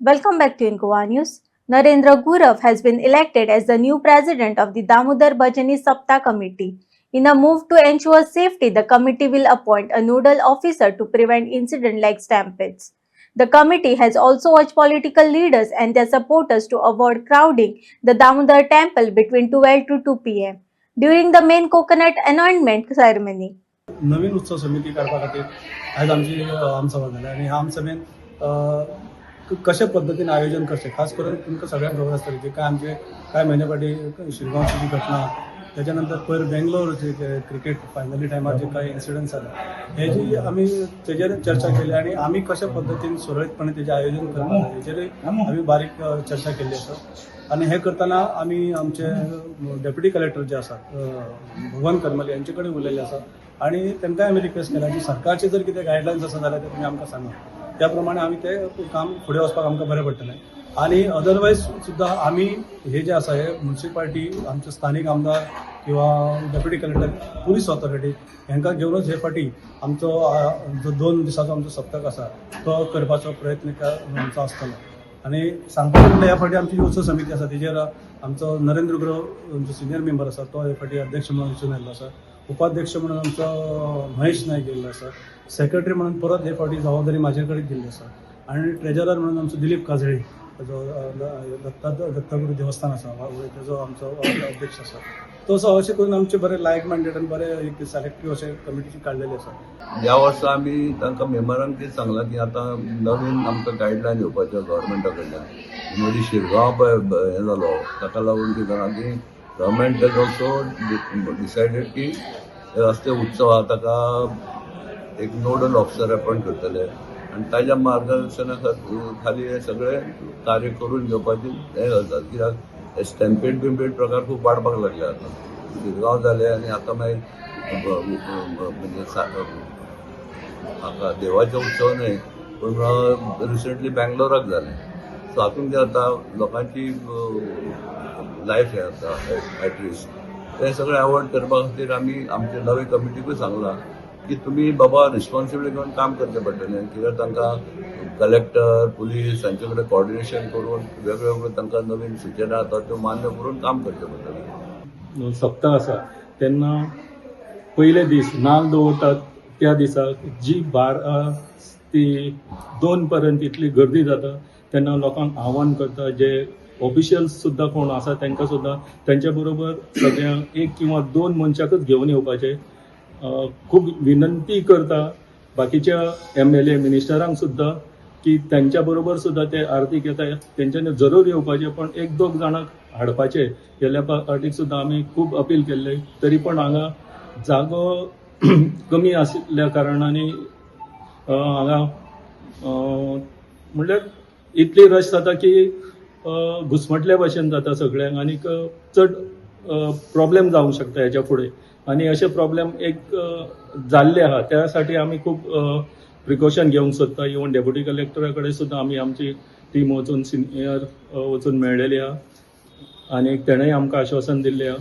Welcome back to Incoa News. Narendra Gurav has been elected as the new president of the Damodar Bhajani Sapta Committee. In a move to ensure safety, the committee will appoint a nodal officer to prevent incidents like stampedes. The committee has also urged political leaders and their supporters to avoid crowding the Damodar temple between 12 to 2 p.m. during the main coconut anointment ceremony. नवीन उत्सव समिती करपा खातीर आज आमची आमसभा जाली आनी ह्या आमसभेन कशा पद्दतीन आयोजन करचें खास करून तुमकां सगळ्यांक खबर आसतली की आमचे कांय म्हयने फाटीं शिरगांवची जी घटना त्याच्या नंतर पयर बेंगलोर जे क्रिकेट फायनली टायमार जे काही इन्सिडंट्स जाले हेजी आमी तेजेर चर्चा केली आनी आमी कशा पद्दतीन सुरळीतपणे तेजें आयोजन करता हेजेर आमी बारीक चर्चा केल्ली आसा आनी हे करतना आमी आमचे डेप्युटी कलेक्टर जे आसात भगवान करमली यांचे कडेन उलयल्ले आसा आनी तांकांय आमी रिक्वेस्ट केला की सरकारचे जर कितें गायडलायन्स आसा जाल्यार ते तुमी आमकां सांगा त्या प्रमाणे आमी ते काम फुडें वचपाक आमकां बरें पडटलें आनी अदरवायज सुद्दां आमी हे जे आसा हे म्युनिसिपालिटी आमचे स्थानीक आमदार किंवा डेप्युटी कलेक्टर पुलीस ऑथॉरिटी हांकां घेवनूच हे फाटी आमचो जो 2 दिसाचो आमचो सप्तक आसा तो करपाचो प्रयत्न आमचो आसतलो आनी सांगपाक म्हणल्यार ह्या फाटी आमची उत्सव समिती आसा तेजेर आमचो नरेंद्र गुरव जो सिनियर मेंबर आसा तो हे फाटी अध्यक्ष म्हणून वचून आयल्लो आसा उपाध्यक्ष म्हणून आमचो महेश नायक गेल्लो आसा सेक्रेटरी म्हणून परत हे फाटी जबाबदारी म्हाजे कडेन दिल्ली आसा आनी ट्रेजरर म्हणून आमचो दिलीप काजळे जो दत्तगुरू देवस्थान आसा तेजो आमचो अध्यक्ष आसा तो असो अशें करून आमचे बरे लायक मायंडेड आनी बरे एक सिलेक्टीव अशें कमिटीची काडलेली आसा ह्या वर्सा आमी तांकां मेंबरांक कितें सांगलां की आतां नवीन आमकां गायडलायन येवपाच्यो गव्हर्मेंटा कडल्यान मदीं शिरगांव पळय हें जालो ताका लागून कितें जालां की गव्हर्मेंट हॅज ऑल्सो डिसायडेड की असले उत्सवाक ताका एक नोडल ऑफिसर अपॉयंट करतले आनी ताज्या मार्गदर्शना खाली हे सगळे कार्य करून घेवपाची हें करतात कित्याक स्टॅम्पेड बिम्पेड प्रकार खूब वाडपाक लागले आतां शिरगांव जाले आनी आतां मागीर म्हणजे हाका देवाचे उत्सव न्हय पूण रिसंटली बेंगलोराक जालें सो हातूंत कितें जाता लोकांची लायफ हें जाता एट रिस्क ते सगळें अवॉयड करपा खातीर आमी आमचे नवे कमिटीकूय सांगलां की तुम्ही बाबा रिस्पॉन्सिबिलिटी घेऊन काम करचें पडटलें कित्याक तांकां कलेक्टर पुलीस हांचे कडेन कॉर्डिनेशन करून वेगवेगळ्यो तांकां नवीन सुचना येतात त्यो मान्य करून काम करचें पडटलें. सप्ताक आसा तेन्ना पयले दीस नाल्ल दवरतात त्या दिसाक जी 12 ती 2 पर्यंत इतली गर्दी जाता तेन्ना लोकांक आव्हान करता जे ऑफिशियल्स सुद्दां कोण आसा तांकां सुद्दां तांच्या बरोबर सगळ्यांक 1 किंवा 2 मनशाकच घेवन येवपाचें खूब विनंती करता बाकीच्या MLA मिनिस्टरांक सुद्दां की त्यांच्या बरोबर सुद्दां ते आरतीक येता तेंच्यांनी जरूर येवपाचें पण 1-2 जाणांक हाडपाचें ह्या फाटीक सुद्दां आमी खूब अपील केल्लें तरी पण हांगा जागो कमी आशिल्ल्या कारणांनी हांगा म्हणल्यार इतली रश जाता की घुस्मटल्या भशेन जाता सगळ्यांक आनीक चड प्रॉब्लेम जावंक शकता हेच्या फुडें आनी अशे प्रॉब्लेम एक जाल्ले आहा त्यासाठी आमी खूब प्रिकॉशन घेवंक सोदता इवन डेप्युटी कलेक्टरा कडेन सुद्दां आमी आमची टीम वचून सिनियर वचून मेळ्ळेली आहा आनी तेणेंय आमकां आश्वासन दिल्लें आहा